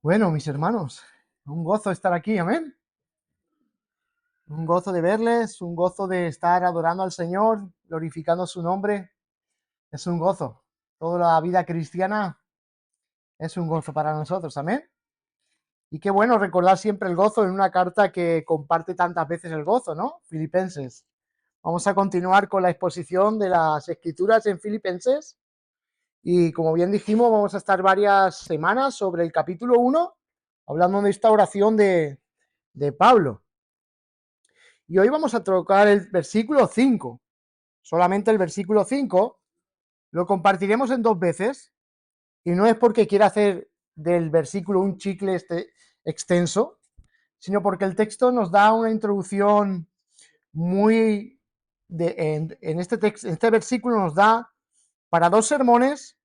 Bueno, mis hermanos, un gozo estar aquí, amén. Un gozo de verles, un gozo de estar adorando al Señor, glorificando su nombre. Es un gozo. Toda la vida cristiana es un gozo para nosotros, amén. Y qué bueno recordar siempre el gozo en una carta que comparte tantas veces el gozo, ¿no? Filipenses. Vamos a continuar con la exposición de las escrituras en Filipenses. Y como bien dijimos, vamos a estar varias semanas sobre el capítulo 1, hablando de esta oración de Pablo. Y hoy vamos a tocar el versículo 5. Solamente el versículo 5 lo compartiremos en dos veces. Y no es porque quiera hacer del versículo un chicle extenso, sino porque el texto nos da una introducción muy... en este versículo nos da para dos sermones,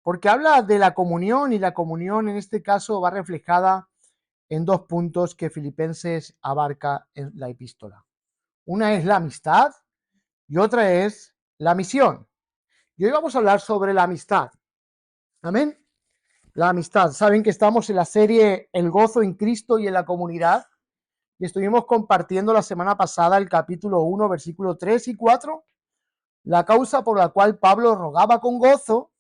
porque habla de la comunión, y la comunión en este caso va reflejada en dos puntos que Filipenses abarca en la epístola. Una es la amistad y otra es la misión. Y hoy vamos a hablar sobre la amistad. Amén. La amistad. Saben que estamos en la serie El gozo en Cristo y en la comunidad. Y estuvimos compartiendo la semana pasada el capítulo 1, versículo 3 y 4, la causa por la cual Pablo rogaba con gozo.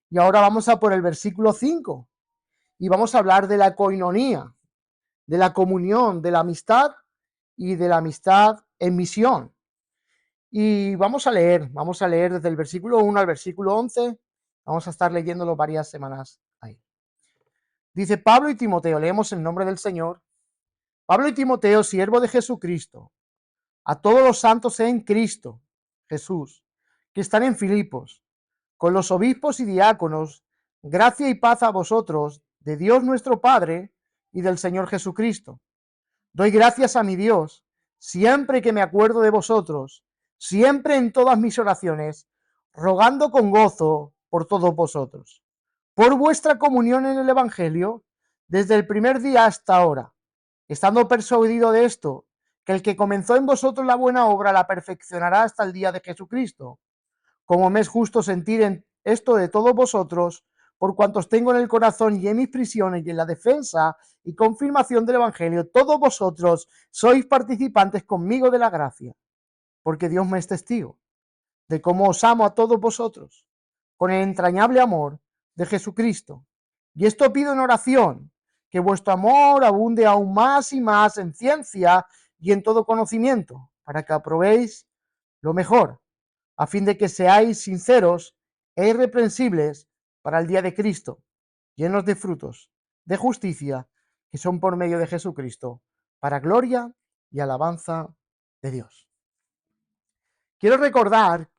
Y ahora vamos a por el versículo 5. Y vamos a hablar de la coinonía, de la comunión, de la amistad y de la amistad en misión. Y vamos a leer desde el versículo 1 al versículo 11. Vamos a estar leyéndolo varias semanas ahí. Dice Pablo y Timoteo, leemos en nombre del Señor. Pablo y Timoteo, siervo de Jesucristo, a todos los santos en Cristo Jesús, que están en Filipos, con los obispos y diáconos, gracia y paz a vosotros, de Dios nuestro Padre y del Señor Jesucristo. Doy gracias a mi Dios, siempre que me acuerdo de vosotros, siempre en todas mis oraciones, rogando con gozo por todos vosotros, por vuestra comunión en el Evangelio, desde el primer día hasta ahora, estando persuadido de esto, que el que comenzó en vosotros la buena obra la perfeccionará hasta el día de Jesucristo. Como me es justo sentir en esto de todos vosotros, por cuantos tengo en el corazón y en mis prisiones y en la defensa y confirmación del Evangelio, todos vosotros sois participantes conmigo de la gracia, porque Dios me es testigo de cómo os amo a todos vosotros, con el entrañable amor de Jesucristo. Y esto pido en oración, que vuestro amor abunde aún más y más en ciencia y en todo conocimiento, para que aprobéis lo mejor, a fin de que seáis sinceros e irreprensibles para el día de Cristo, llenos de frutos de justicia que son por medio de Jesucristo, para gloria y alabanza de Dios. Quiero recordar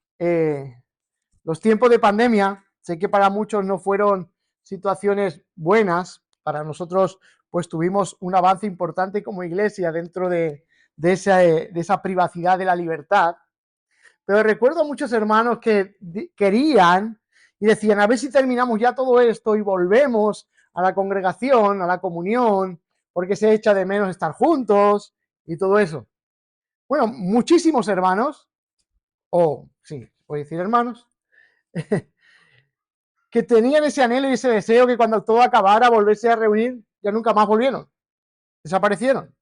los tiempos de pandemia. Sé que para muchos no fueron situaciones buenas. Para nosotros, pues tuvimos un avance importante como iglesia dentro de esa privacidad de la libertad. Pero recuerdo a muchos hermanos que querían y decían, a ver si terminamos ya todo esto y volvemos a la congregación, a la comunión, porque se echa de menos estar juntos y todo eso. Bueno, muchísimos hermanos, o sí, puedo decir hermanos, que tenían ese anhelo y ese deseo que cuando todo acabara volverse a reunir, ya nunca más volvieron, desaparecieron.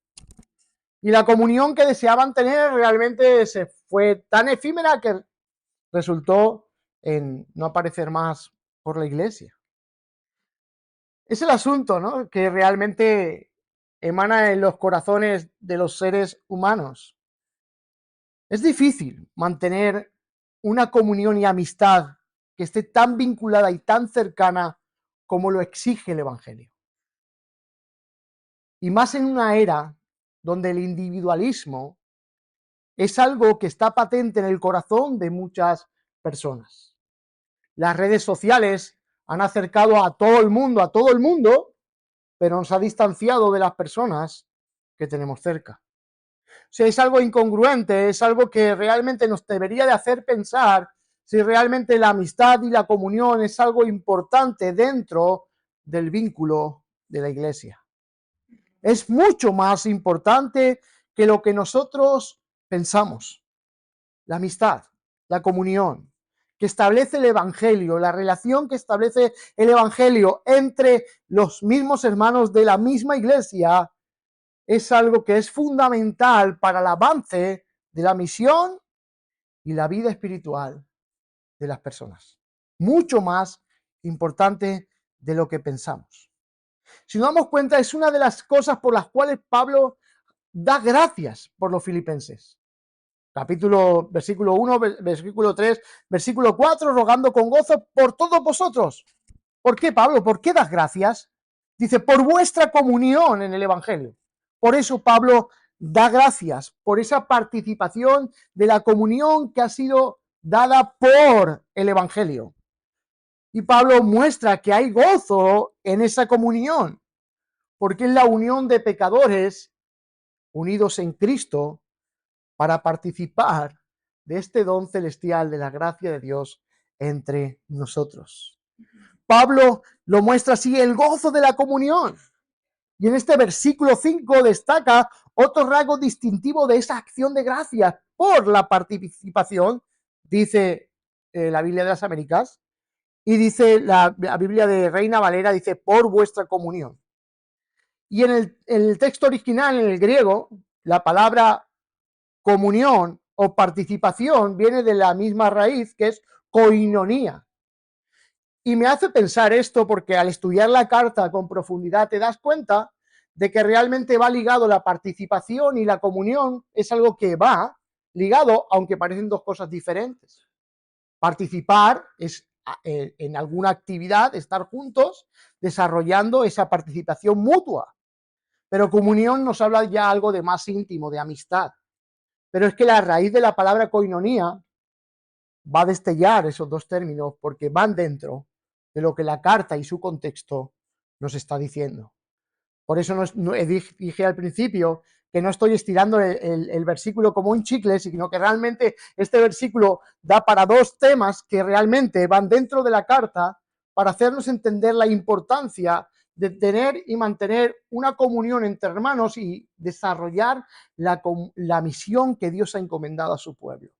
Y la comunión que deseaban tener realmente se fue tan efímera que resultó en no aparecer más por la iglesia. Es el asunto, ¿no?, que realmente emana en los corazones de los seres humanos. Es difícil mantener una comunión y amistad que esté tan vinculada y tan cercana como lo exige el Evangelio. Y más en una era donde el individualismo es algo que está patente en el corazón de muchas personas. Las redes sociales han acercado a todo el mundo, pero nos ha distanciado de las personas que tenemos cerca. O sea, es algo incongruente, es algo que realmente nos debería de hacer pensar si realmente la amistad y la comunión es algo importante dentro del vínculo de la iglesia. Es mucho más importante que lo que nosotros pensamos. La amistad, la comunión, que establece el Evangelio, la relación que establece el Evangelio entre los mismos hermanos de la misma iglesia, es algo que es fundamental para el avance de la misión y la vida espiritual de las personas. Mucho más importante de lo que pensamos. Si nos damos cuenta, es una de las cosas por las cuales Pablo da gracias por los filipenses. Versículo 1, versículo 3, versículo 4, rogando con gozo por todos vosotros. ¿Por qué, Pablo? ¿Por qué das gracias? Dice, por vuestra comunión en el Evangelio. Por eso Pablo da gracias, por esa participación de la comunión que ha sido dada por el Evangelio. Y Pablo muestra que hay gozo en esa comunión, porque es la unión de pecadores unidos en Cristo para participar de este don celestial de la gracia de Dios entre nosotros. Pablo lo muestra así, el gozo de la comunión. Y en este versículo 5 destaca otro rasgo distintivo de esa acción de gracia por la participación, dice la Biblia de las Américas, y dice la Biblia de Reina Valera, dice, por vuestra comunión. Y en el texto original, en el griego, la palabra comunión o participación viene de la misma raíz, que es koinonía. Y me hace pensar esto porque al estudiar la carta con profundidad te das cuenta de que realmente va ligado la participación y la comunión, es algo que va ligado, aunque parecen dos cosas diferentes. Participar es en alguna actividad, estar juntos, desarrollando esa participación mutua. Pero comunión nos habla ya algo de más íntimo, de amistad. Pero es que la raíz de la palabra koinonía va a destellar esos dos términos porque van dentro de lo que la carta y su contexto nos está diciendo. Por eso dije al principio que no estoy estirando el versículo como un chicle, sino que realmente este versículo da para dos temas que realmente van dentro de la carta para hacernos entender la importancia de tener y mantener una comunión entre hermanos y desarrollar la misión que Dios ha encomendado a su pueblo.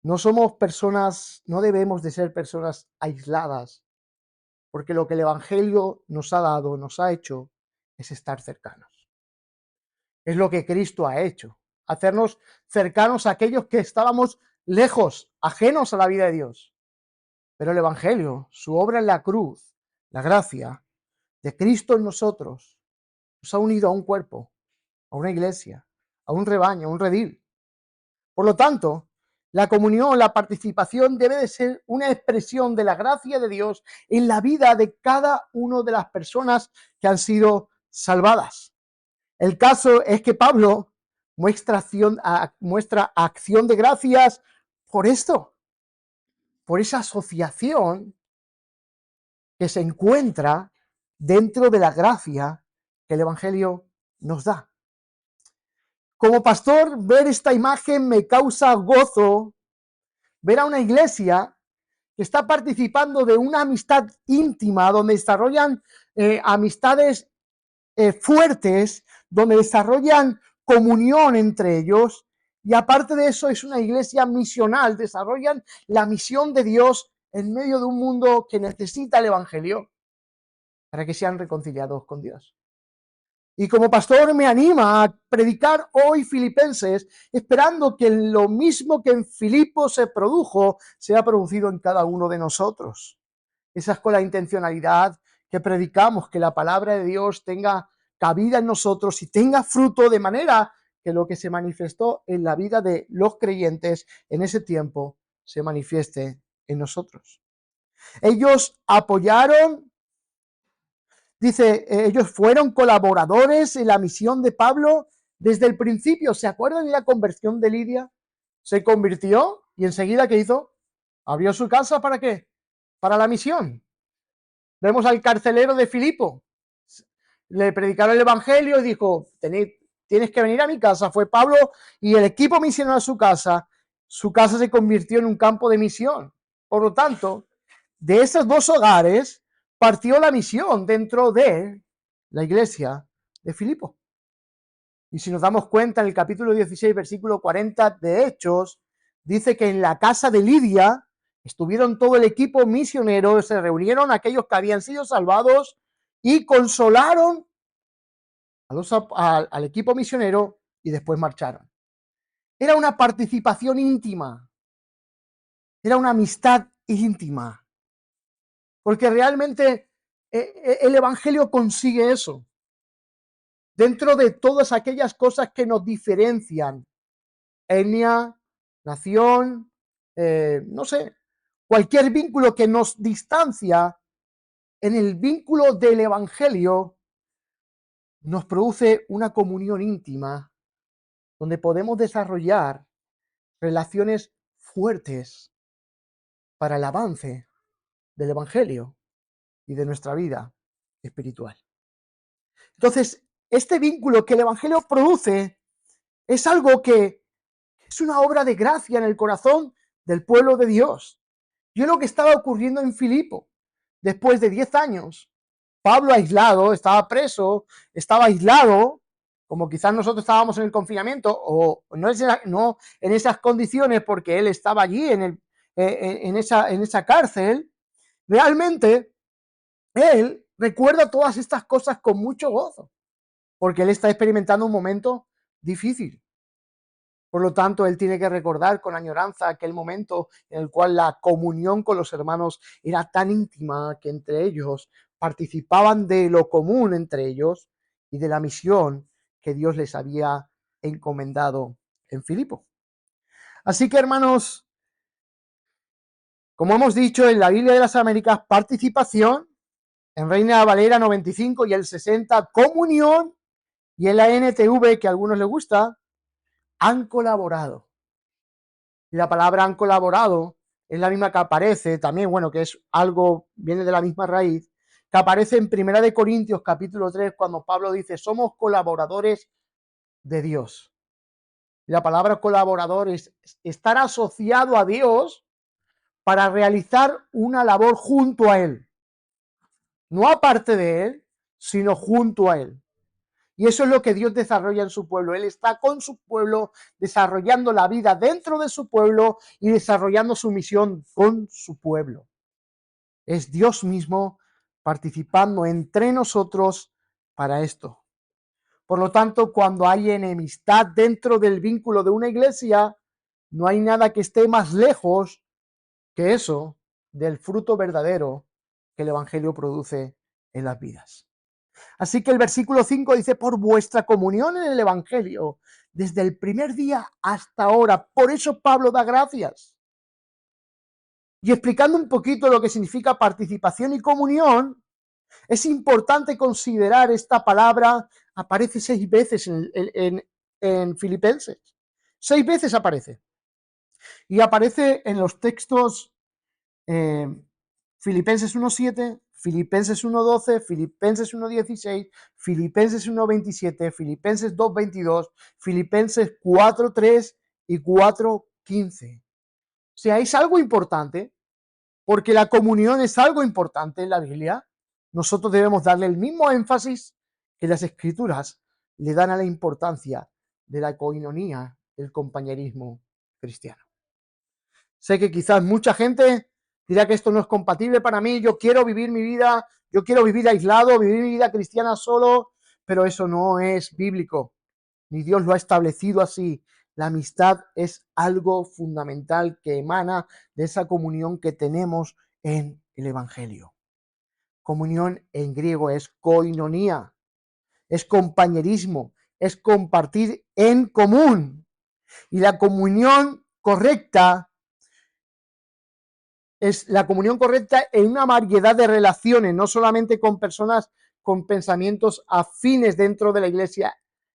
No somos personas, no debemos de ser personas aisladas, porque lo que el Evangelio nos ha dado, nos ha hecho, es estar cercanos. Es lo que Cristo ha hecho, hacernos cercanos a aquellos que estábamos lejos, ajenos a la vida de Dios. Pero el Evangelio, su obra en la cruz, la gracia de Cristo en nosotros, nos ha unido a un cuerpo, a una iglesia, a un rebaño, a un redil. Por lo tanto, la comunión, la participación debe de ser una expresión de la gracia de Dios en la vida de cada una de las personas que han sido salvadas. El caso es que Pablo muestra acción de gracias por esto, por esa asociación que se encuentra dentro de la gracia que el Evangelio nos da. Como pastor, ver esta imagen me causa gozo, ver a una iglesia que está participando de una amistad íntima, donde desarrollan amistades fuertes, donde desarrollan comunión entre ellos, y aparte de eso es una iglesia misional, desarrollan la misión de Dios en medio de un mundo que necesita el Evangelio para que sean reconciliados con Dios. Y como pastor me anima a predicar hoy Filipenses, esperando que lo mismo que en Filipo se produjo, sea producido en cada uno de nosotros. Esa es con la intencionalidad que predicamos, que la palabra de Dios tenga cabida en nosotros y tenga fruto, de manera que lo que se manifestó en la vida de los creyentes en ese tiempo se manifieste en nosotros. Ellos apoyaron. Dice, ellos fueron colaboradores en la misión de Pablo desde el principio. ¿Se acuerdan de la conversión de Lidia? Se convirtió y enseguida, ¿qué hizo? Abrió su casa, ¿para qué? Para la misión. Vemos al carcelero de Filipo. Le predicaron el evangelio y dijo, tienes que venir a mi casa. Fue Pablo y el equipo misionero a su casa. Su casa se convirtió en un campo de misión. Por lo tanto, de esos dos hogares partió la misión dentro de la iglesia de Filipo. Y si nos damos cuenta, en el capítulo 16, versículo 40 de Hechos, dice que en la casa de Lidia estuvieron todo el equipo misionero, se reunieron aquellos que habían sido salvados y consolaron al equipo misionero y después marcharon. Era una participación íntima, era una amistad íntima, porque realmente el Evangelio consigue eso. Dentro de todas aquellas cosas que nos diferencian, etnia, nación, no sé, cualquier vínculo que nos distancia, en el vínculo del Evangelio nos produce una comunión íntima donde podemos desarrollar relaciones fuertes para el avance del Evangelio y de nuestra vida espiritual. Entonces, este vínculo que el Evangelio produce es algo que es una obra de gracia en el corazón del pueblo de Dios. Y es lo que estaba ocurriendo en Filipo. Después de 10 años, Pablo aislado, estaba preso, estaba aislado, como quizás nosotros estábamos en el confinamiento, o no en esas condiciones porque él estaba allí en esa cárcel. Realmente, él recuerda todas estas cosas con mucho gozo, porque él está experimentando un momento difícil. Por lo tanto, él tiene que recordar con añoranza aquel momento en el cual la comunión con los hermanos era tan íntima que entre ellos participaban de lo común entre ellos y de la misión que Dios les había encomendado en Filipo. Así que, hermanos, como hemos dicho en la Biblia de las Américas, participación, en Reina Valera 95 y el 60, comunión, y en la NTV, que a algunos les gusta, han colaborado. Y la palabra han colaborado es la misma que aparece también, bueno, que es algo, viene de la misma raíz, que aparece en 1 Corintios capítulo 3, cuando Pablo dice, somos colaboradores de Dios. Y la palabra colaborador es estar asociado a Dios para realizar una labor junto a Él. No aparte de Él, sino junto a Él. Y eso es lo que Dios desarrolla en su pueblo. Él está con su pueblo, desarrollando la vida dentro de su pueblo y desarrollando su misión con su pueblo. Es Dios mismo participando entre nosotros para esto. Por lo tanto, cuando hay enemistad dentro del vínculo de una iglesia, no hay nada que esté más lejos que eso del fruto verdadero que el Evangelio produce en las vidas. Así que el versículo 5 dice, por vuestra comunión en el Evangelio, desde el primer día hasta ahora. Por eso Pablo da gracias. Y explicando un poquito lo que significa participación y comunión, es importante considerar esta palabra, aparece 6 veces en Filipenses. 6 veces aparece. Y aparece en los textos Filipenses 1:7, Filipenses 1:12, Filipenses 1:16, Filipenses 1:27, Filipenses 2:22, Filipenses 4:3 y 4:15. O sea, es algo importante, porque la comunión es algo importante en la Biblia. Nosotros debemos darle el mismo énfasis que las Escrituras le dan a la importancia de la coinonía, el compañerismo cristiano. Sé que quizás mucha gente dirá que esto no es compatible para mí, yo quiero vivir mi vida, yo quiero vivir aislado, vivir mi vida cristiana solo, pero eso no es bíblico, ni Dios lo ha establecido así. La amistad es algo fundamental que emana de esa comunión que tenemos en el Evangelio. Comunión en griego es koinonía, es compañerismo, es compartir en común. Y la comunión correcta es la comunión correcta en una variedad de relaciones, no solamente con personas con pensamientos afines dentro de la iglesia,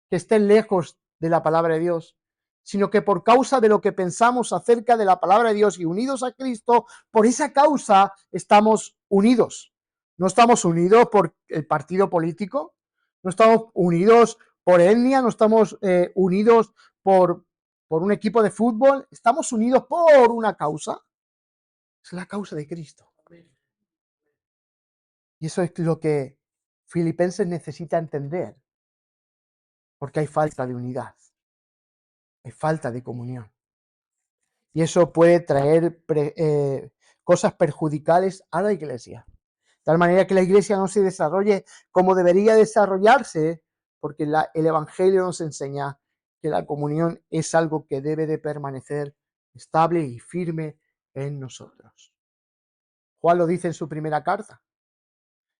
que estén lejos de la palabra de Dios, sino que por causa de lo que pensamos acerca de la palabra de Dios y unidos a Cristo, por esa causa estamos unidos. No estamos unidos por el partido político, no estamos unidos por etnia, no estamos unidos por un equipo de fútbol, estamos unidos por una causa. Es la causa de Cristo. Y eso es lo que Filipenses necesita entender, porque hay falta de unidad, hay falta de comunión. Y eso puede traer cosas perjudiciales a la iglesia. De tal manera que la iglesia no se desarrolle como debería desarrollarse, porque el Evangelio nos enseña que la comunión es algo que debe de permanecer estable y firme en nosotros. Juan lo dice en su primera carta.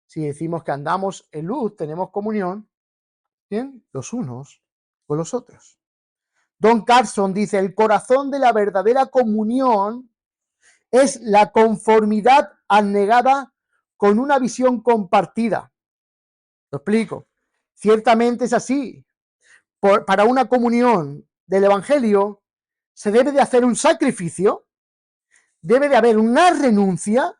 Si decimos que andamos en luz, tenemos comunión, ¿bien?, los unos con los otros. Don Carson dice, el corazón de la verdadera comunión es la conformidad abnegada con una visión compartida. Lo explico. Ciertamente es así. Para una comunión del Evangelio se debe de hacer un sacrificio, debe de haber una renuncia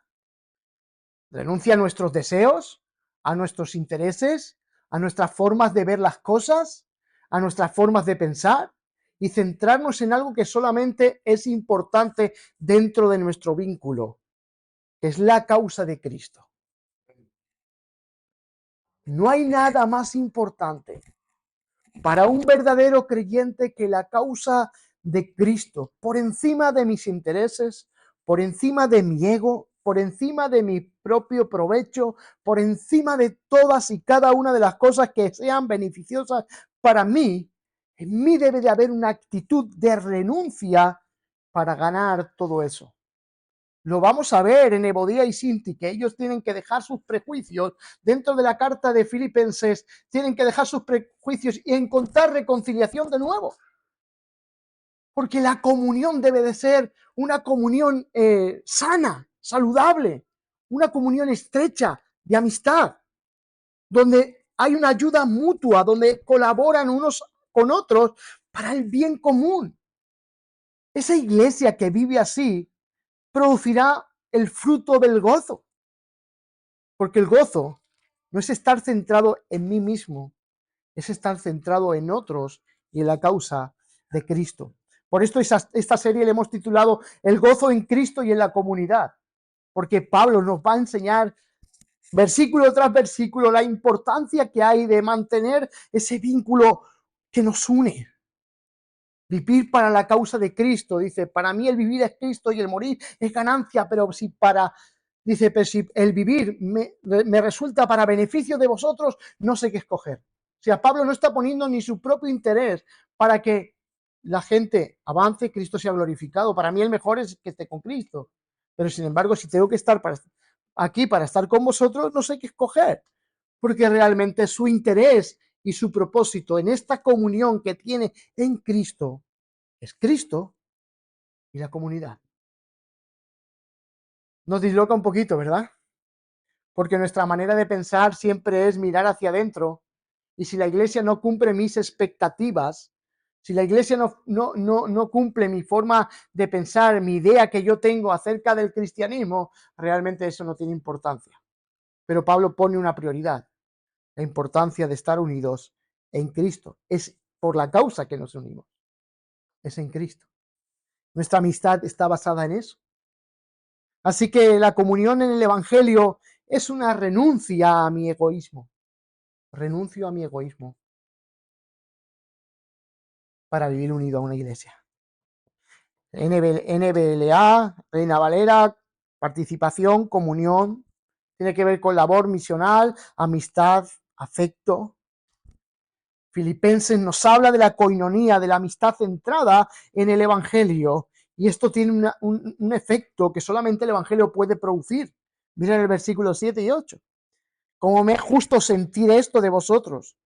a nuestros deseos, a nuestros intereses, a nuestras formas de ver las cosas, a nuestras formas de pensar, y centrarnos en algo que solamente es importante dentro de nuestro vínculo, que es la causa de Cristo. No hay nada más importante para un verdadero creyente que la causa de Cristo, por encima de mis intereses, por encima de mi ego, por encima de mi propio provecho, por encima de todas y cada una de las cosas que sean beneficiosas para mí. En mí debe de haber una actitud de renuncia para ganar todo eso. Lo vamos a ver en Evodia y Sinti, que ellos tienen que dejar sus prejuicios. Dentro de la carta de Filipenses, tienen que dejar sus prejuicios y encontrar reconciliación de nuevo. Porque la comunión debe de ser una comunión sana, saludable, una comunión estrecha de amistad, donde hay una ayuda mutua, donde colaboran unos con otros para el bien común. Esa iglesia que vive así producirá el fruto del gozo. Porque el gozo no es estar centrado en mí mismo, es estar centrado en otros y en la causa de Cristo. Por esto esta serie le hemos titulado El gozo en Cristo y en la comunidad, porque Pablo nos va a enseñar versículo tras versículo la importancia que hay de mantener ese vínculo que nos une. Vivir para la causa de Cristo, dice, para mí el vivir es Cristo y el morir es ganancia, pero si el vivir me resulta para beneficio de vosotros, no sé qué escoger. O sea, Pablo no está poniendo ni su propio interés para que la gente avance, Cristo sea glorificado. Para mí el mejor es que esté con Cristo. Pero sin embargo, si tengo que estar aquí para estar con vosotros, no sé qué escoger. Porque realmente su interés y su propósito en esta comunión que tiene en Cristo es Cristo y la comunidad. Nos disloca un poquito, ¿verdad? Porque nuestra manera de pensar siempre es mirar hacia adentro, y si la iglesia no cumple mis expectativas, si la iglesia no cumple mi forma de pensar, mi idea que yo tengo acerca del cristianismo, realmente eso no tiene importancia. Pero Pablo pone una prioridad, la importancia de estar unidos en Cristo. Es por la causa que nos unimos, es en Cristo. Nuestra amistad está basada en eso. Así que la comunión en el Evangelio es una renuncia a mi egoísmo. Renuncio a mi egoísmo para vivir unido a una iglesia. NBLA, Reina Valera, participación, comunión, tiene que ver con labor misional, amistad, afecto. Filipenses nos habla de la coinonía, de la amistad centrada en el Evangelio, y esto tiene un efecto que solamente el Evangelio puede producir. Miren el versículo 7 y 8. Como me es justo sentir esto de vosotros.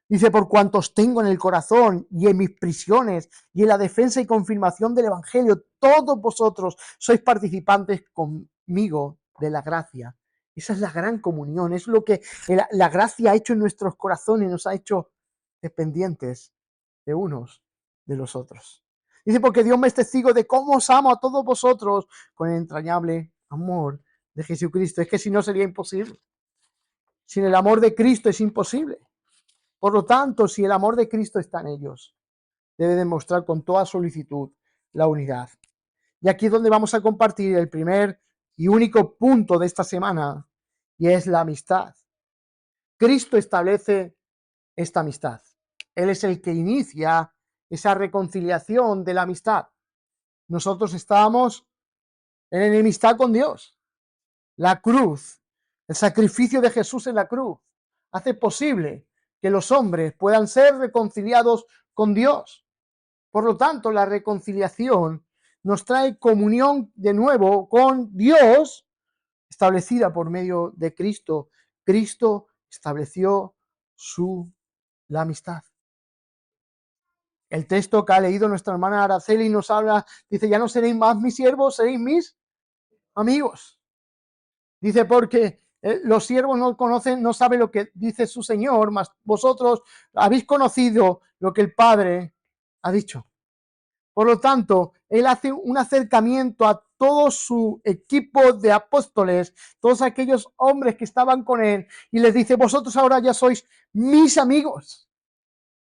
Dice, por cuantos tengo en el corazón y en mis prisiones y en la defensa y confirmación del Evangelio, todos vosotros sois participantes conmigo de la gracia. Esa es la gran comunión, es lo que la gracia ha hecho en nuestros corazones, nos ha hecho dependientes de unos de los otros. Dice, porque Dios me es testigo de cómo os amo a todos vosotros con el entrañable amor de Jesucristo. Es que si no sería imposible. Sin el amor de Cristo es imposible. Por lo tanto, si el amor de Cristo está en ellos, debe demostrar con toda solicitud la unidad. Y aquí es donde vamos a compartir el primer y único punto de esta semana, y es la amistad. Cristo establece esta amistad. Él es el que inicia esa reconciliación de la amistad. nosotros estábamos en enemistad con Dios. La cruz, el sacrificio de Jesús en la cruz, hace posible que los hombres puedan ser reconciliados con Dios. Por lo tanto, la reconciliación nos trae comunión de nuevo con Dios, establecida por medio de Cristo. Cristo estableció la amistad. El texto que ha leído nuestra hermana Araceli nos habla, dice, ya no seréis más mis siervos, seréis mis amigos. Dice, porque los siervos no conocen, no saben lo que dice su Señor, mas vosotros habéis conocido lo que el Padre ha dicho. Por lo tanto, él hace un acercamiento a todo su equipo de apóstoles, todos aquellos hombres que estaban con él, y les dice, vosotros ahora ya sois mis amigos,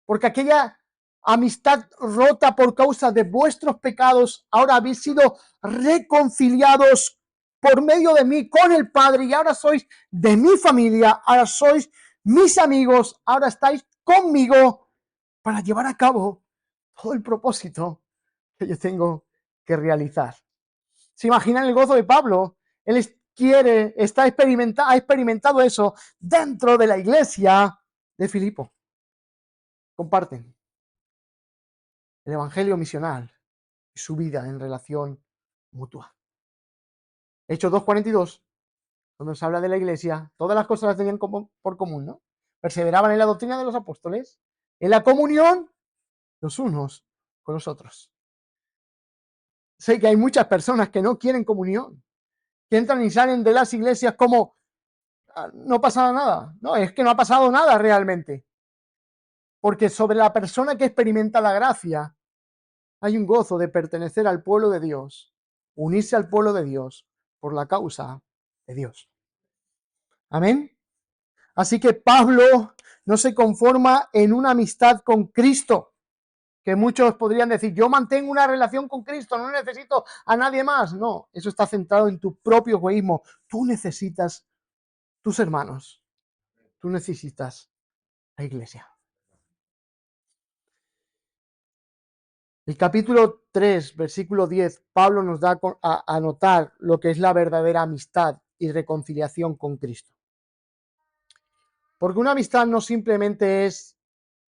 porque aquella amistad rota por causa de vuestros pecados, ahora habéis sido reconciliados por medio de mí con el Padre, y ahora sois de mi familia, ahora sois mis amigos, ahora estáis conmigo para llevar a cabo todo el propósito que yo tengo que realizar. ¿Se imaginan el gozo de Pablo? Él ha experimentado eso dentro de la iglesia de Filipo. Comparten el evangelio misional y su vida en relación mutua. Hechos 2:42, cuando se habla de la iglesia, todas las cosas las tenían por común, ¿no? Perseveraban en la doctrina de los apóstoles, en la comunión los unos con los otros. Sé que hay muchas personas que no quieren comunión, que entran y salen de las iglesias como no pasa nada. No, es que no ha pasado nada realmente. Porque sobre la persona que experimenta la gracia hay un gozo de pertenecer al pueblo de Dios, unirse al pueblo de Dios por la causa de Dios. Amén. Así que Pablo no se conforma en una amistad con Cristo, que muchos podrían decir, yo mantengo una relación con Cristo, no necesito a nadie más. No, eso está centrado en tu propio egoísmo. Tú necesitas tus hermanos, tú necesitas la iglesia. El capítulo 3, versículo 10, Pablo nos da a notar lo que es la verdadera amistad y reconciliación con Cristo. Porque una amistad no simplemente es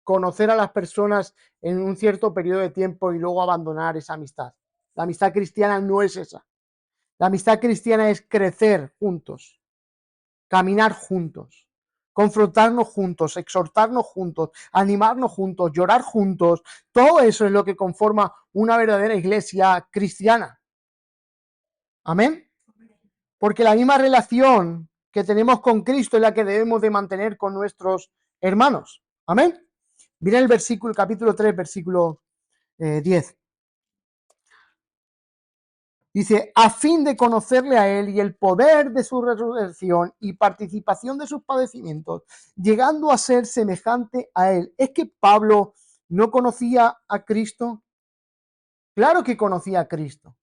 conocer a las personas en un cierto periodo de tiempo y luego abandonar esa amistad. La amistad cristiana no es esa. La amistad cristiana es crecer juntos, caminar juntos, confrontarnos juntos, exhortarnos juntos, animarnos juntos, llorar juntos. Todo eso es lo que conforma una verdadera iglesia cristiana. Amén. Porque la misma relación que tenemos con Cristo es la que debemos de mantener con nuestros hermanos. Amén. Mira el versículo, capítulo 3, versículo 10. Dice, a fin de conocerle a él y el poder de su resurrección y participación de sus padecimientos, llegando a ser semejante a él. ¿Es que Pablo no conocía a Cristo? Claro que conocía a Cristo,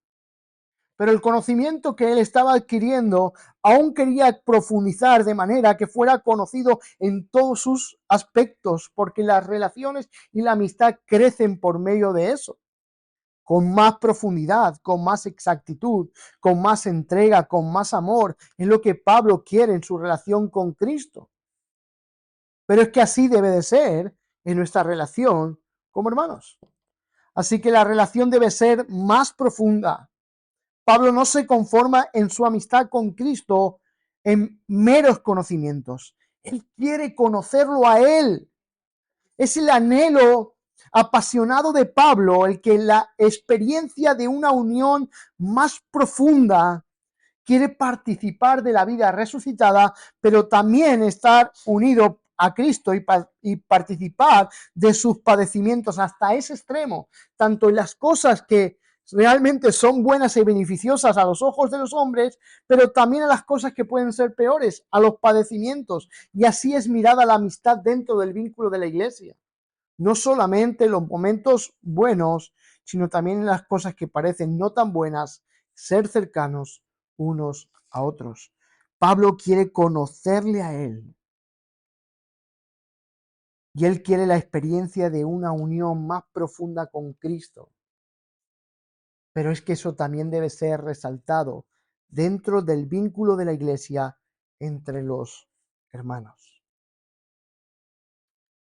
pero el conocimiento que él estaba adquiriendo aún quería profundizar de manera que fuera conocido en todos sus aspectos, porque las relaciones y la amistad crecen por medio de eso, con más profundidad, con más exactitud, con más entrega, con más amor. Es lo que Pablo quiere en su relación con Cristo. Pero es que así debe de ser en nuestra relación como hermanos. Así que la relación debe ser más profunda. Pablo no se conforma en su amistad con Cristo en meros conocimientos. Él quiere conocerlo a él. Es el anhelo apasionado de Pablo el que la experiencia de una unión más profunda quiere participar de la vida resucitada, pero también estar unido a Cristo y participar de sus padecimientos hasta ese extremo, tanto en las cosas que realmente son buenas y beneficiosas a los ojos de los hombres, pero también a las cosas que pueden ser peores, a los padecimientos. Y así es mirada la amistad dentro del vínculo de la iglesia. No solamente los momentos buenos, sino también en las cosas que parecen no tan buenas, ser cercanos unos a otros. Pablo quiere conocerle a él. Y él quiere la experiencia de una unión más profunda con Cristo. Pero es que eso también debe ser resaltado dentro del vínculo de la iglesia entre los hermanos.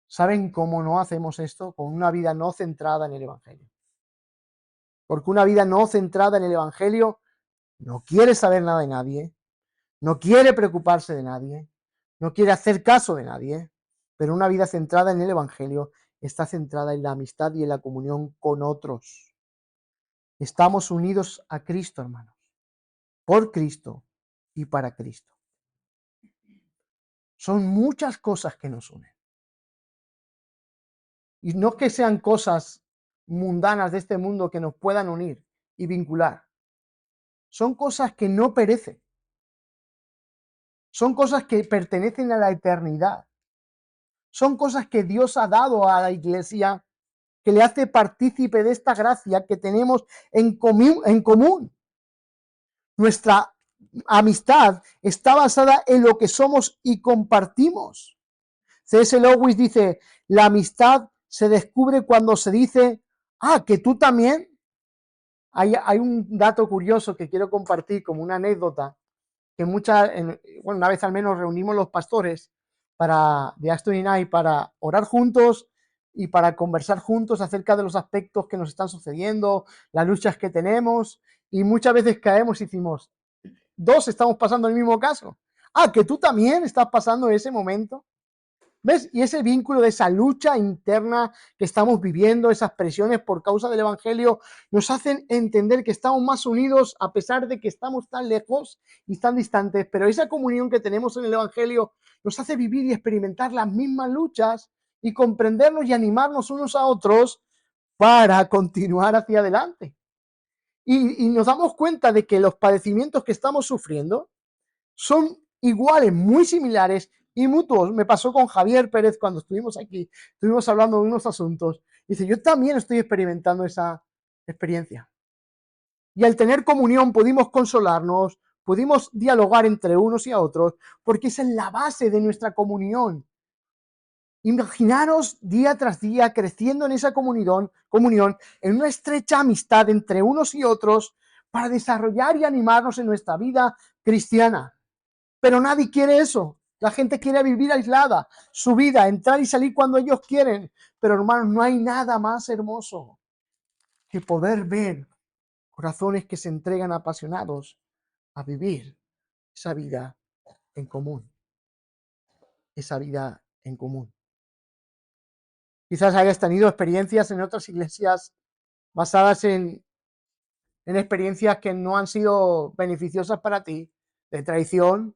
¿Saben cómo no hacemos esto? Con una vida no centrada en el Evangelio. Porque una vida no centrada en el Evangelio no quiere saber nada de nadie, no quiere preocuparse de nadie, no quiere hacer caso de nadie, pero una vida centrada en el Evangelio está centrada en la amistad y en la comunión con otros. Estamos unidos a Cristo, hermanos, por Cristo y para Cristo. Son muchas cosas que nos unen. Y no que sean cosas mundanas de este mundo que nos puedan unir y vincular. Son cosas que no perecen. Son cosas que pertenecen a la eternidad. Son cosas que Dios ha dado a la iglesia, que le hace partícipe de esta gracia que tenemos en común. Nuestra amistad está basada en lo que somos y compartimos. C.S. Lewis dice, la amistad se descubre cuando se dice, que tú también. Hay un dato curioso que quiero compartir como una anécdota, que una vez al menos reunimos los pastores de Aston United para orar juntos y para conversar juntos acerca de los aspectos que nos están sucediendo, las luchas que tenemos, y muchas veces caemos y decimos, dos estamos pasando el mismo caso. Que tú también estás pasando ese momento. ¿Ves? Y ese vínculo de esa lucha interna que estamos viviendo, esas presiones por causa del Evangelio, nos hacen entender que estamos más unidos a pesar de que estamos tan lejos y tan distantes, pero esa comunión que tenemos en el Evangelio nos hace vivir y experimentar las mismas luchas y comprendernos y animarnos unos a otros para continuar hacia adelante. Y nos damos cuenta de que los padecimientos que estamos sufriendo son iguales, muy similares y mutuos. Me pasó con Javier Pérez cuando estuvimos aquí, estuvimos hablando de unos asuntos. Dice, yo también estoy experimentando esa experiencia. Y al tener comunión pudimos consolarnos, pudimos dialogar entre unos y a otros, porque esa es la base de nuestra comunión. Imaginaros día tras día creciendo en esa comunión, en una estrecha amistad entre unos y otros para desarrollar y animarnos en nuestra vida cristiana. Pero nadie quiere eso. La gente quiere vivir aislada, su vida, entrar y salir cuando ellos quieren. Pero hermanos, no hay nada más hermoso que poder ver corazones que se entregan apasionados a vivir esa vida en común. Esa vida en común. Quizás hayas tenido experiencias en otras iglesias basadas en experiencias que no han sido beneficiosas para ti, de traición,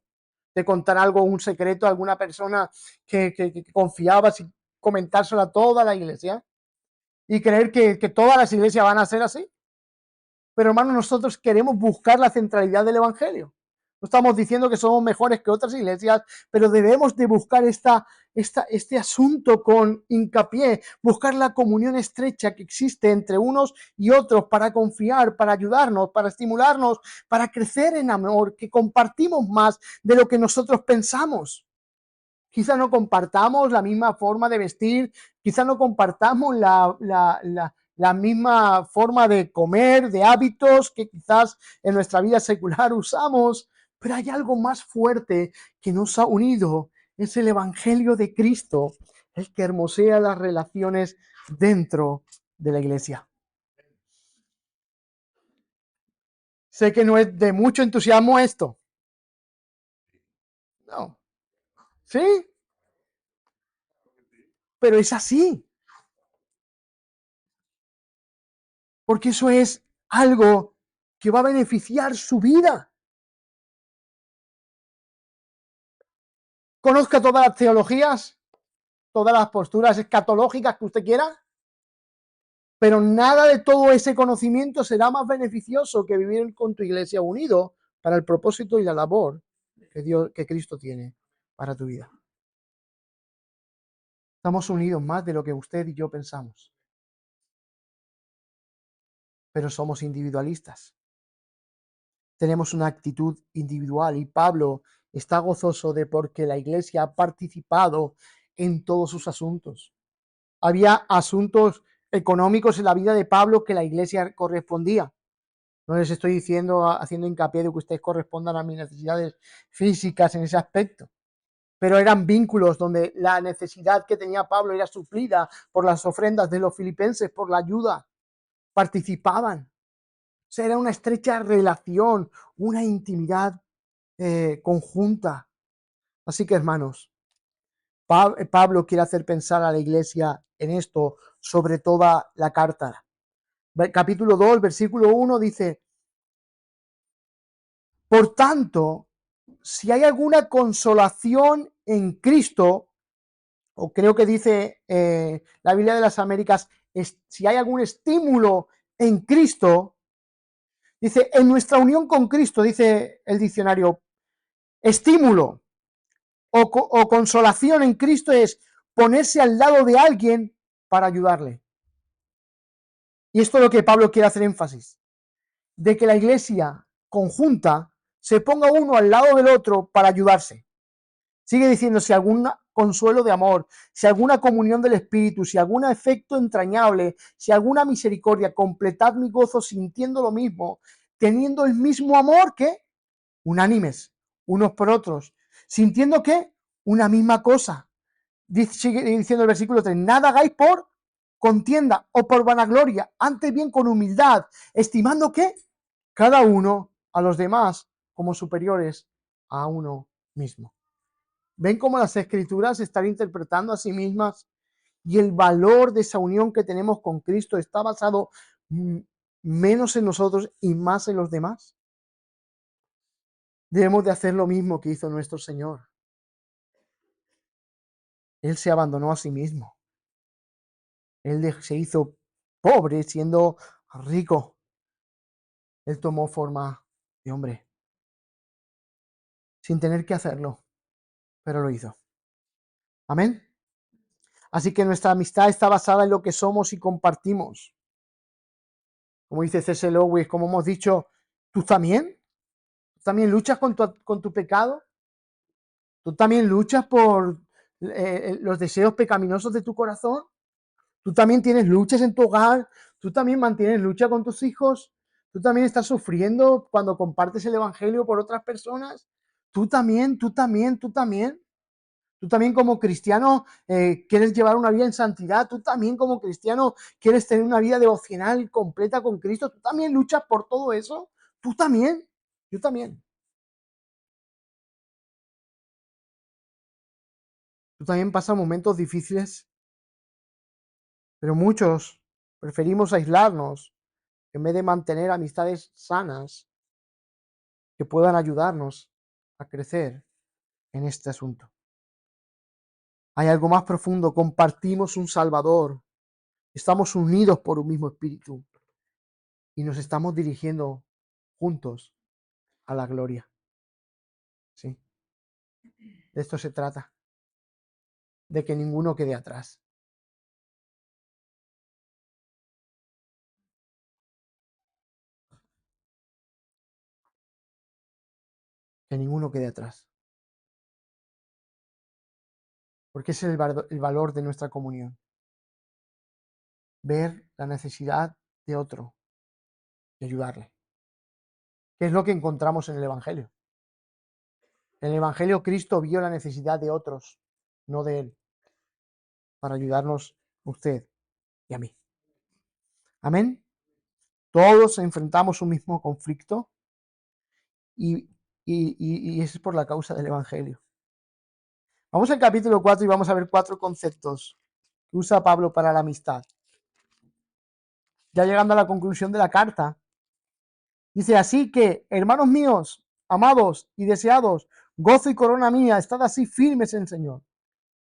de contar algo, un secreto a alguna persona que confiabas y comentárselo a toda la iglesia y creer que todas las iglesias van a ser así. Pero hermanos, nosotros queremos buscar la centralidad del Evangelio. No estamos diciendo que somos mejores que otras iglesias, pero debemos de buscar este asunto con hincapié, buscar la comunión estrecha que existe entre unos y otros para confiar, para ayudarnos, para estimularnos, para crecer en amor, que compartimos más de lo que nosotros pensamos. Quizá no compartamos la misma forma de vestir, quizá no compartamos la misma forma de comer, de hábitos que quizás en nuestra vida secular usamos, pero hay algo más fuerte que nos ha unido, es el Evangelio de Cristo, el que hermosea las relaciones dentro de la iglesia. Sé que no es de mucho entusiasmo esto. No. ¿Sí? Pero es así. Porque eso es algo que va a beneficiar su vida. Conozca todas las teologías, todas las posturas escatológicas que usted quiera, pero nada de todo ese conocimiento será más beneficioso que vivir con tu iglesia unido para el propósito y la labor que Cristo tiene para tu vida. Estamos unidos más de lo que usted y yo pensamos, pero somos individualistas. Tenemos una actitud individual y Pablo está gozoso de porque la iglesia ha participado en todos sus asuntos. Había asuntos económicos en la vida de Pablo que la iglesia correspondía. No les estoy diciendo, haciendo hincapié de que ustedes correspondan a mis necesidades físicas en ese aspecto, pero eran vínculos donde la necesidad que tenía Pablo era suplida por las ofrendas de los filipenses, por la ayuda, participaban. O sea, era una estrecha relación, una intimidad conjunta. Así que, hermanos, Pablo quiere hacer pensar a la iglesia en esto sobre toda la carta. Capítulo 2, versículo 1 dice: por tanto, si hay alguna consolación en Cristo, o creo que dice la Biblia de las Américas, si hay algún estímulo en Cristo, dice, en nuestra unión con Cristo, dice el diccionario, estímulo o consolación en Cristo es ponerse al lado de alguien para ayudarle. Y esto es lo que Pablo quiere hacer énfasis, de que la iglesia conjunta se ponga uno al lado del otro para ayudarse. Sigue diciendo, si algún consuelo de amor, si alguna comunión del Espíritu, si algún afecto entrañable, si alguna misericordia, completad mi gozo sintiendo lo mismo, teniendo el mismo amor que unánimes, unos por otros, sintiendo que una misma cosa. Sigue diciendo el versículo 3, nada hagáis por contienda o por vanagloria, antes bien con humildad, estimando que cada uno a los demás como superiores a uno mismo. ¿Ven cómo las escrituras se están interpretando a sí mismas? Y el valor de esa unión que tenemos con Cristo está basado menos en nosotros y más en los demás. Debemos de hacer lo mismo que hizo nuestro Señor. Él se abandonó a sí mismo. Él se hizo pobre siendo rico. Él tomó forma de hombre sin tener que hacerlo, pero lo hizo. Amén. Así que nuestra amistad está basada en lo que somos y compartimos. Como dice C.S. Lewis, como hemos dicho, ¿tú también? ¿Tú también luchas con tu pecado? ¿Tú también luchas por los deseos pecaminosos de tu corazón? ¿Tú también tienes luchas en tu hogar? ¿Tú también mantienes lucha con tus hijos? ¿Tú también estás sufriendo cuando compartes el evangelio por otras personas? ¿Tú también? ¿Tú también? ¿Tú también? Tú también como cristiano quieres llevar una vida en santidad. Tú también como cristiano quieres tener una vida devocional completa con Cristo. Tú también luchas por todo eso. Tú también. Yo también. Tú también pasas momentos difíciles, pero muchos preferimos aislarnos en vez de mantener amistades sanas que puedan ayudarnos a crecer en este asunto. Hay algo más profundo. Compartimos un Salvador. Estamos unidos por un mismo espíritu y nos estamos dirigiendo juntos a la gloria. ¿Sí? De esto se trata, de que ninguno quede atrás. Que ninguno quede atrás. Porque ese es el valor de nuestra comunión. Ver la necesidad de otro y ayudarle. ¿Qué es lo que encontramos en el Evangelio? En el Evangelio Cristo vio la necesidad de otros, no de él, para ayudarnos a usted y a mí. Amén. Todos enfrentamos un mismo conflicto y, eso es por la causa del Evangelio. Vamos al capítulo 4 y vamos a ver 4 conceptos que usa Pablo para la amistad. Ya llegando a la conclusión de la carta, dice, así que, hermanos míos, amados y deseados, gozo y corona mía, estad así firmes en el Señor.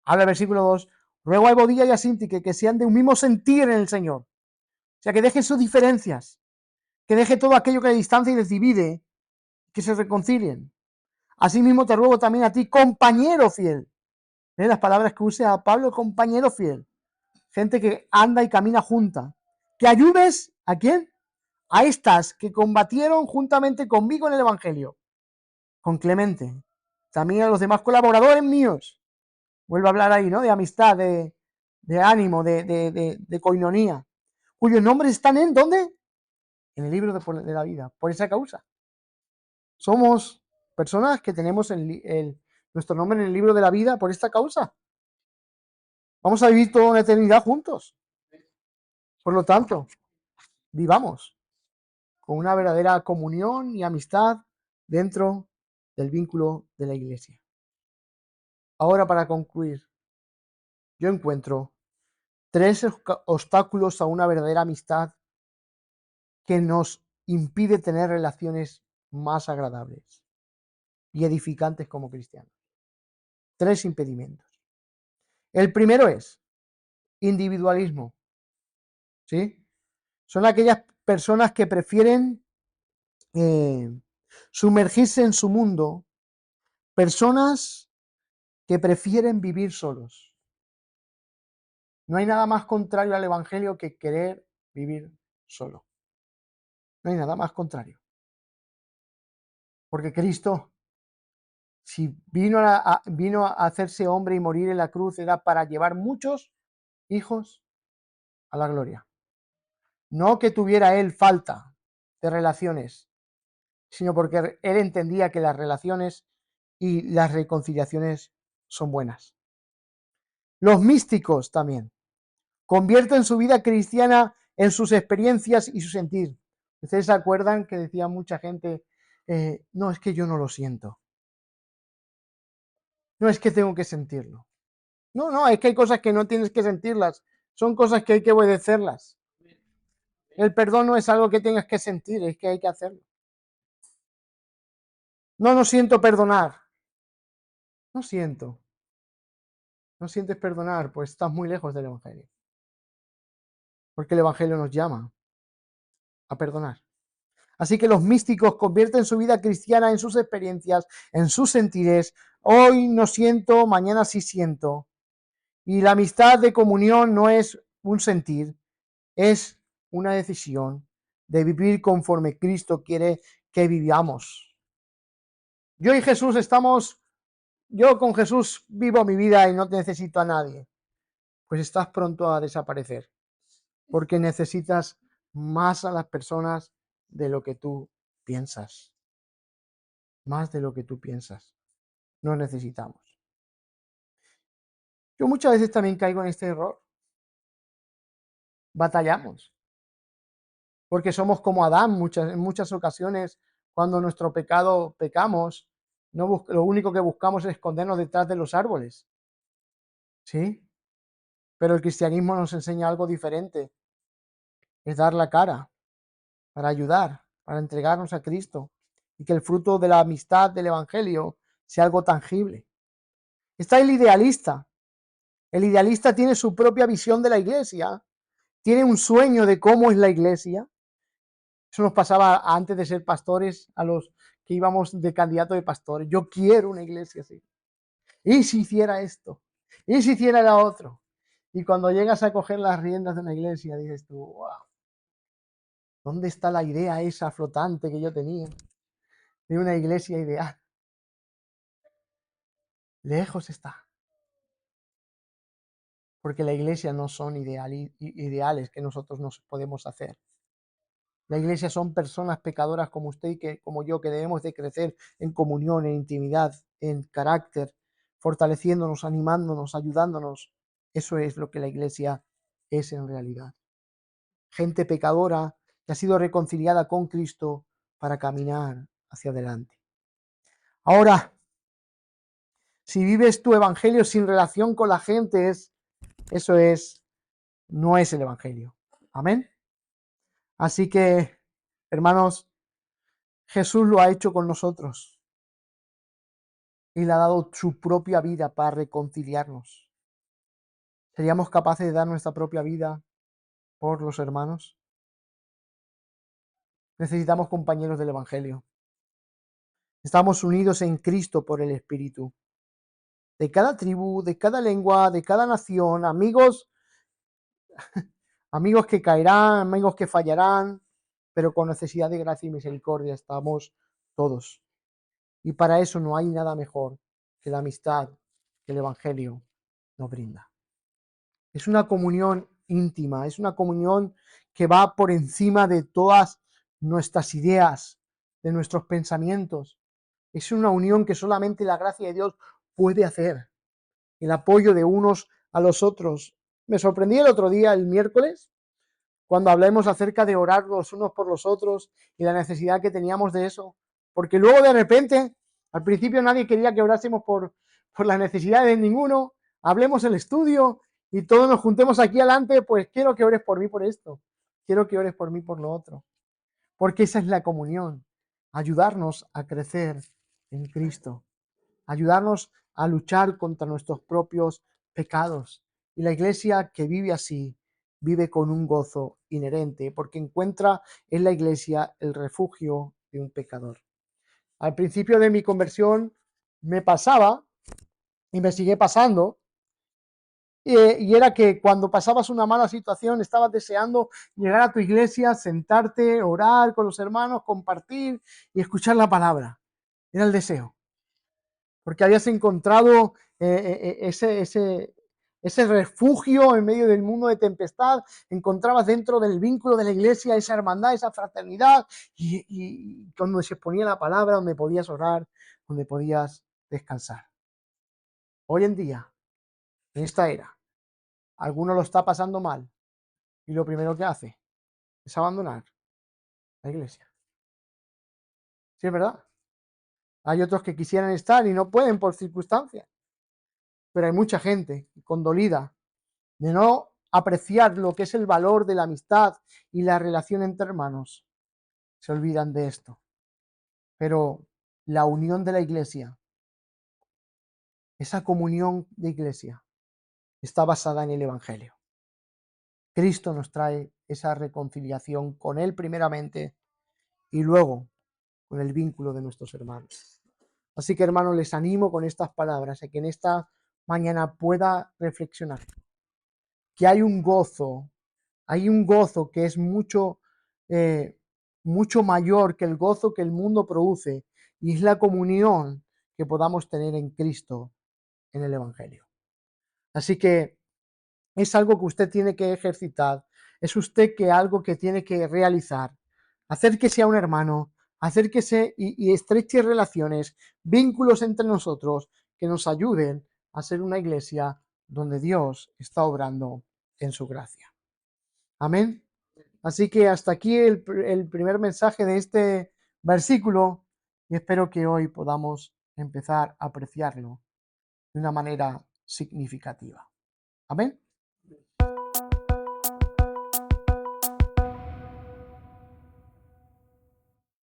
Habla el versículo 2, ruego a Evodia y a Síntique que sean de un mismo sentir en el Señor. O sea, que dejen sus diferencias, que deje todo aquello que les distancia y les divide, que se reconcilien. Asimismo te ruego también a ti, compañero fiel. ¿Ves las palabras que usa Pablo? Compañero fiel. Gente que anda y camina junta. Que ayudes, ¿a quién? A estas que combatieron juntamente conmigo en el Evangelio. Con Clemente. También a los demás colaboradores míos. Vuelve a hablar ahí, ¿no? De amistad, de ánimo, de coinonía. Cuyos nombres están en, ¿dónde? en el libro de la vida, por esa causa. Somos personas que tenemos nuestro nombre en el libro de la vida por esta causa. Vamos a vivir toda una eternidad juntos. Por lo tanto, vivamos con una verdadera comunión y amistad dentro del vínculo de la iglesia. Ahora, para concluir, yo encuentro 3 obstáculos a una verdadera amistad que nos impide tener relaciones más agradables y edificantes como cristianos. 3 impedimentos. El primero es individualismo. ¿Sí? Son aquellas personas que prefieren sumergirse en su mundo, personas que prefieren vivir solos. No hay nada más contrario al Evangelio que querer vivir solo. No hay nada más contrario. Porque Cristo, si vino a hacerse hombre y morir en la cruz, era para llevar muchos hijos a la gloria. No que tuviera él falta de relaciones, sino porque él entendía que las relaciones y las reconciliaciones son buenas. Los místicos también convierten su vida cristiana en sus experiencias y su sentir. ¿Ustedes se acuerdan que decía mucha gente, no, es que yo no lo siento? No, es que tengo que sentirlo. No, no, es que hay cosas que no tienes que sentirlas, son cosas que hay que obedecerlas. El perdón no es algo que tengas que sentir, es que hay que hacerlo. No, no siento perdonar. No siento. No sientes perdonar, pues estás muy lejos del Evangelio. Porque el Evangelio nos llama a perdonar. Así que los místicos convierten su vida cristiana en sus experiencias, en sus sentires. Hoy no siento, mañana sí siento. Y la amistad de comunión no es un sentir, es una decisión de vivir conforme Cristo quiere que vivamos. Yo con Jesús vivo mi vida y no necesito a nadie. Pues estás pronto a desaparecer, porque necesitas más a las personas de lo que tú piensas. Más de lo que tú piensas. No necesitamos. Yo muchas veces también caigo en este error. Batallamos. Porque somos como Adán en muchas ocasiones, cuando nuestro pecado pecamos, lo único que buscamos es escondernos detrás de los árboles. ¿Sí? Pero el cristianismo nos enseña algo diferente. Es dar la cara para ayudar, para entregarnos a Cristo y que el fruto de la amistad del Evangelio sea algo tangible. Está el idealista. El idealista tiene su propia visión de la iglesia, tiene un sueño de cómo es la iglesia. Eso nos pasaba antes de ser pastores, a los que íbamos de candidato de pastores. Yo quiero una iglesia así. ¿Y si hiciera esto? ¿Y si hiciera lo otro? Y cuando llegas a coger las riendas de una iglesia, dices tú, wow, ¿dónde está la idea esa flotante que yo tenía de una iglesia ideal? Lejos está. Porque la iglesia no son ideales que nosotros nos podemos hacer. La iglesia son personas pecadoras como usted y como yo, que debemos de crecer en comunión, en intimidad, en carácter, fortaleciéndonos, animándonos, ayudándonos. Eso es lo que la iglesia es en realidad. Gente pecadora que ha sido reconciliada con Cristo para caminar hacia adelante. Ahora, si vives tu evangelio sin relación con la gente, no es el evangelio. Amén. Así que, hermanos, Jesús lo ha hecho con nosotros y le ha dado su propia vida para reconciliarnos. ¿Seríamos capaces de dar nuestra propia vida por los hermanos? Necesitamos compañeros del Evangelio. Estamos unidos en Cristo por el Espíritu. De cada tribu, de cada lengua, de cada nación, amigos, amigos que caerán, amigos que fallarán, pero con necesidad de gracia y misericordia estamos todos. Y para eso no hay nada mejor que la amistad que el Evangelio nos brinda. Es una comunión íntima, es una comunión que va por encima de todas nuestras ideas, de nuestros pensamientos. Es una unión que solamente la gracia de Dios puede hacer. El apoyo de unos a los otros. Me sorprendí el otro día, el miércoles, cuando hablemos acerca de orar los unos por los otros y la necesidad que teníamos de eso. Porque luego de repente, al principio nadie quería que orásemos por las necesidades de ninguno, hablemos el estudio y todos nos juntemos aquí adelante, pues quiero que ores por mí por esto, quiero que ores por mí por lo otro. Porque esa es la comunión, ayudarnos a crecer en Cristo, ayudarnos a luchar contra nuestros propios pecados. Y la iglesia que vive así, vive con un gozo inherente, porque encuentra en la iglesia el refugio de un pecador. Al principio de mi conversión me pasaba, y me sigue pasando, y era que cuando pasabas una mala situación estabas deseando llegar a tu iglesia, sentarte, orar con los hermanos, compartir y escuchar la palabra. Era el deseo. Porque habías encontrado ese refugio en medio del mundo de tempestad, encontrabas dentro del vínculo de la iglesia esa hermandad, esa fraternidad, y donde se ponía la palabra, donde podías orar, donde podías descansar. Hoy en día, en esta era, alguno lo está pasando mal y lo primero que hace es abandonar la iglesia. ¿Sí es verdad? Hay otros que quisieran estar y no pueden por circunstancias, pero hay mucha gente condolida de no apreciar lo que es el valor de la amistad y la relación entre hermanos. Se olvidan de esto. Pero la unión de la iglesia, esa comunión de iglesia, está basada en el Evangelio. Cristo nos trae esa reconciliación con Él primeramente y luego con el vínculo de nuestros hermanos. Así que, hermanos, les animo con estas palabras a que en esta mañana pueda reflexionar que hay un gozo que es mucho mayor que el gozo que el mundo produce, y es la comunión que podamos tener en Cristo, en el Evangelio. Así que es algo que usted tiene que ejercitar, es usted que algo que tiene que realizar, acérquese a un hermano, acérquese y estreche relaciones, vínculos entre nosotros que nos ayuden a ser una iglesia donde Dios está obrando en su gracia. Amén. Así que hasta aquí el primer mensaje de este versículo, y espero que hoy podamos empezar a apreciarlo de una manera significativa. Amén.